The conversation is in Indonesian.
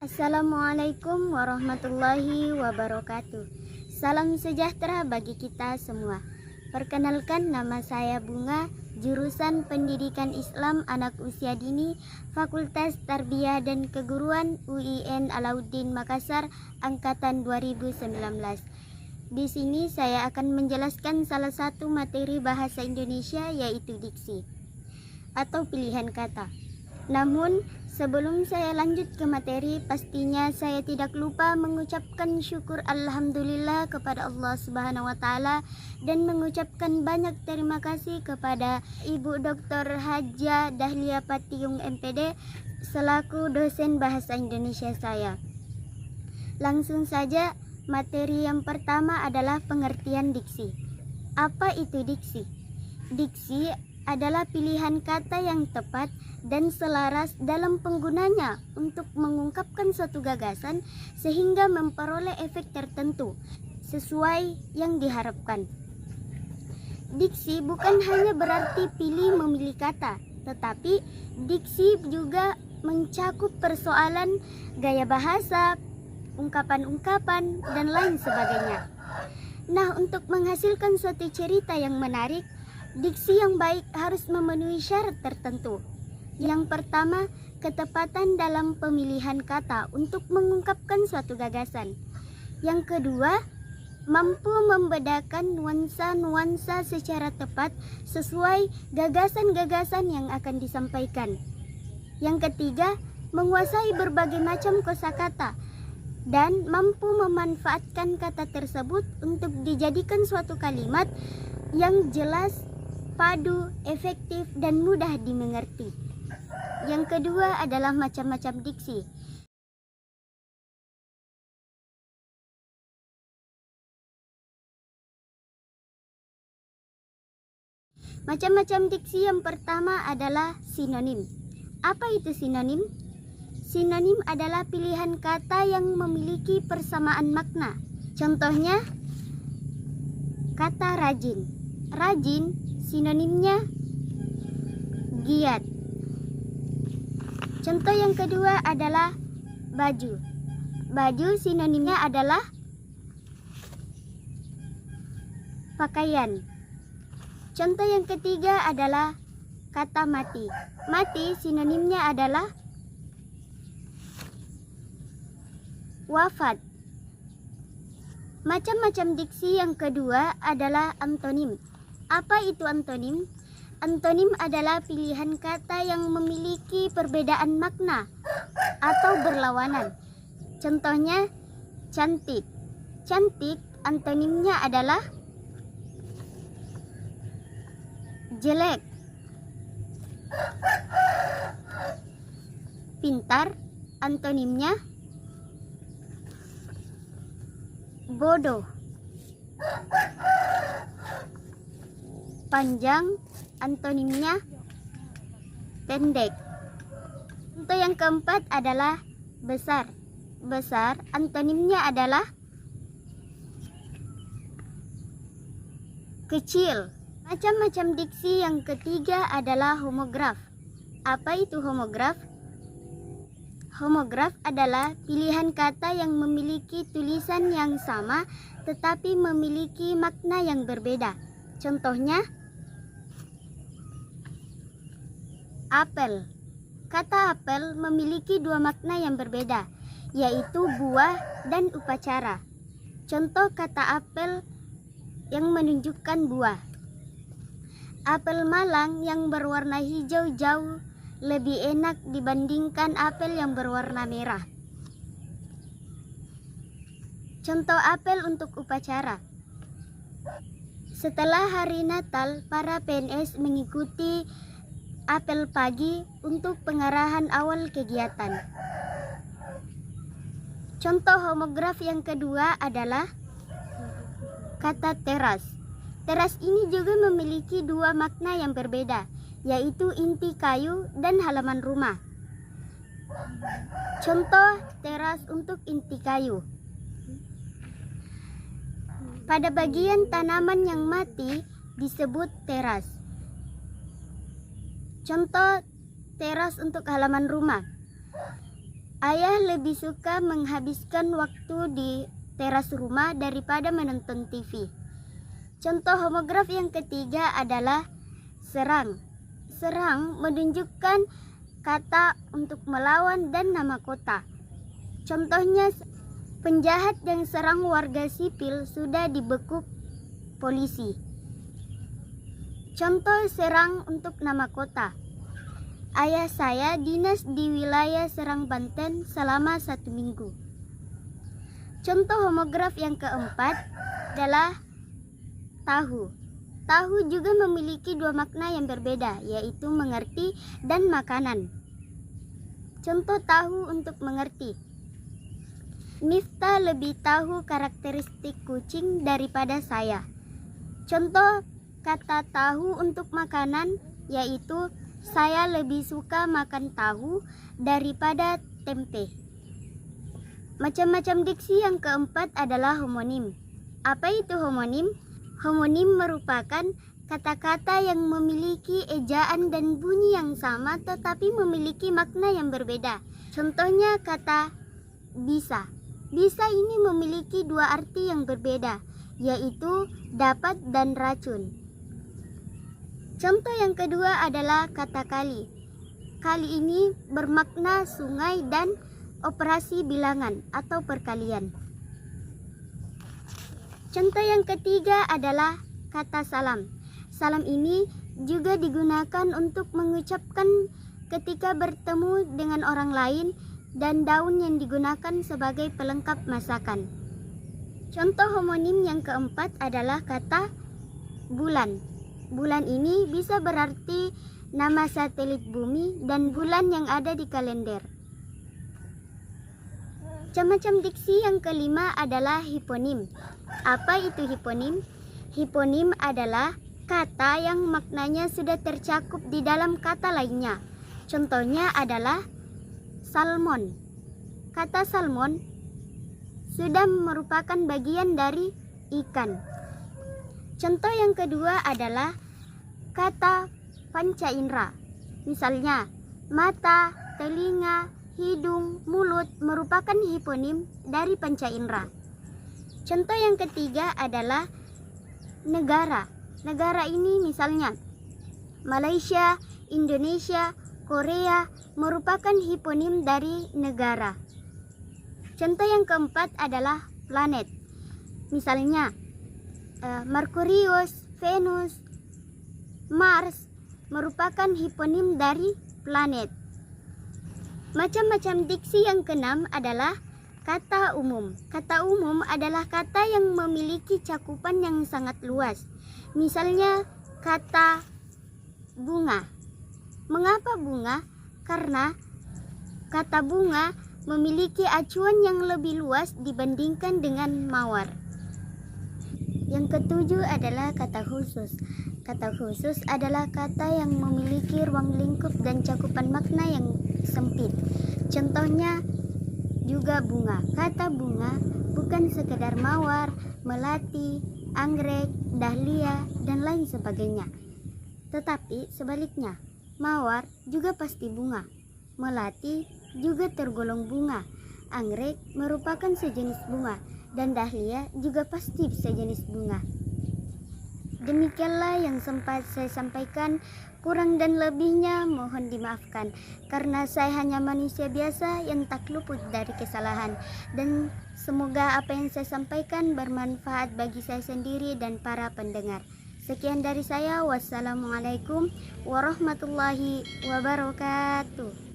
Assalamualaikum warahmatullahi wabarakatuh. Salam sejahtera bagi kita semua. Perkenalkan, nama saya Bunga, jurusan Pendidikan Islam Anak Usia Dini, Fakultas Tarbiyah dan Keguruan UIN Alauddin Makassar, angkatan 2019. Di sini saya akan menjelaskan salah satu materi bahasa Indonesia, yaitu diksi atau pilihan kata. Namun, sebelum saya lanjut ke materi, pastinya saya tidak lupa mengucapkan syukur alhamdulillah kepada Allah Subhanahu wa taala dan mengucapkan banyak terima kasih kepada Ibu Dr. Hajah Dahlia Patiung MPD selaku dosen bahasa Indonesia saya. Langsung saja, materi yang pertama adalah pengertian diksi. Apa itu diksi? Diksi adalah pilihan kata yang tepat dan selaras dalam penggunanya untuk mengungkapkan suatu gagasan sehingga memperoleh efek tertentu sesuai yang diharapkan. Diksi bukan hanya berarti pilih memilih kata, tetapi diksi juga mencakup persoalan gaya bahasa, ungkapan-ungkapan, dan lain sebagainya. Nah, untuk menghasilkan suatu cerita yang menarik, diksi yang baik harus memenuhi syarat tertentu. Yang pertama, ketepatan dalam pemilihan kata untuk mengungkapkan suatu gagasan. Yang kedua, mampu membedakan nuansa-nuansa secara tepat sesuai gagasan-gagasan yang akan disampaikan. Yang ketiga, menguasai berbagai macam kosakata dan mampu memanfaatkan kata tersebut untuk dijadikan suatu kalimat yang jelas, padu, efektif, dan mudah dimengerti. Yang kedua adalah macam-macam diksi. Macam-macam diksi yang pertama adalah sinonim. Apa itu sinonim? Sinonim adalah pilihan kata yang memiliki persamaan makna. Contohnya, kata rajin. Rajin sinonimnya giat. Contoh yang kedua adalah baju. Baju sinonimnya adalah pakaian. Contoh yang ketiga adalah kata mati. Mati sinonimnya adalah wafat. Macam-macam diksi yang kedua adalah antonim. Apa itu antonim? Antonim adalah pilihan kata yang memiliki perbedaan makna atau berlawanan. Contohnya, cantik. Cantik antonimnya adalah jelek. Pintar antonimnya bodoh. Panjang antonimnya pendek. Contoh yang keempat adalah besar. Besar antonimnya adalah kecil. Macam-macam diksi yang ketiga adalah homograf. Apa itu homograf? Homograf adalah pilihan kata yang memiliki tulisan yang sama tetapi memiliki makna yang berbeda. Contohnya, apel. Kata apel memiliki dua makna yang berbeda, yaitu buah dan upacara. Contoh kata apel yang menunjukkan buah. Apel Malang yang berwarna hijau jauh lebih enak dibandingkan apel yang berwarna merah. Contoh apel untuk upacara. Setelah hari Natal, para PNS mengikuti apel pagi untuk pengarahan awal kegiatan. Contoh homograf yang kedua adalah kata teras. Teras ini juga memiliki dua makna yang berbeda, yaitu inti kayu dan halaman rumah. Contoh teras untuk inti kayu. Pada bagian tanaman yang mati disebut teras. Contoh teras untuk halaman rumah. Ayah lebih suka menghabiskan waktu di teras rumah daripada menonton TV. Contoh homograf yang ketiga adalah serang. Serang menunjukkan kata untuk melawan dan nama kota. Contohnya, penjahat yang serang warga sipil sudah dibekuk polisi. Contoh serang untuk nama kota. Ayah saya dinas di wilayah Serang, Banten selama 1 minggu. Contoh homograf yang keempat adalah tahu. Tahu juga memiliki 2 makna yang berbeda, yaitu mengerti dan makanan. Contoh tahu untuk mengerti. Miftah lebih tahu karakteristik kucing daripada saya. Contoh kata tahu untuk makanan yaitu saya lebih suka makan tahu daripada tempe. Macam-macam diksi yang keempat adalah homonim. Apa itu homonim? Homonim merupakan kata-kata yang memiliki ejaan dan bunyi yang sama tetapi memiliki makna yang berbeda. Contohnya kata bisa. Bisa ini memiliki 2 arti yang berbeda, yaitu dapat dan racun. Contoh yang kedua adalah kata kali. Kali ini bermakna sungai dan operasi bilangan atau perkalian. Contoh yang ketiga adalah kata salam. Salam ini juga digunakan untuk mengucapkan ketika bertemu dengan orang lain dan daun yang digunakan sebagai pelengkap masakan. Contoh homonim yang keempat adalah kata bulan. Bulan ini bisa berarti nama satelit bumi dan bulan yang ada di kalender. Macam-macam diksi yang kelima adalah hiponim. Apa itu hiponim? Hiponim adalah kata yang maknanya sudah tercakup di dalam kata lainnya. Contohnya adalah salmon. Kata salmon sudah merupakan bagian dari ikan. Contoh yang kedua adalah kata panca indera. Misalnya, mata, telinga, hidung, mulut merupakan hiponim dari panca indera. Contoh yang ketiga adalah negara. Negara ini misalnya Malaysia, Indonesia, Korea merupakan hiponim dari negara. Contoh yang keempat adalah planet. Misalnya Merkurius, Venus, Mars merupakan hiponim dari planet. Macam-macam diksi yang keenam adalah kata umum. Kata umum adalah kata yang memiliki cakupan yang sangat luas. Misalnya kata bunga. Mengapa bunga? Karena kata bunga memiliki acuan yang lebih luas dibandingkan dengan mawar. Yang ketujuh adalah kata khusus. Kata khusus adalah kata yang memiliki ruang lingkup dan cakupan makna yang sempit. Contohnya juga bunga. Kata bunga bukan sekedar mawar, melati, anggrek, dahlia, dan lain sebagainya. Tetapi sebaliknya, mawar juga pasti bunga, melati juga tergolong bunga, anggrek merupakan sejenis bunga, dan dahlia juga pasti sejenis bunga. Demikianlah yang sempat saya sampaikan. Kurang dan lebihnya mohon dimaafkan, karena saya hanya manusia biasa yang tak luput dari kesalahan. Dan semoga apa yang saya sampaikan bermanfaat bagi saya sendiri dan para pendengar. Sekian dari saya. Wassalamualaikum warahmatullahi wabarakatuh.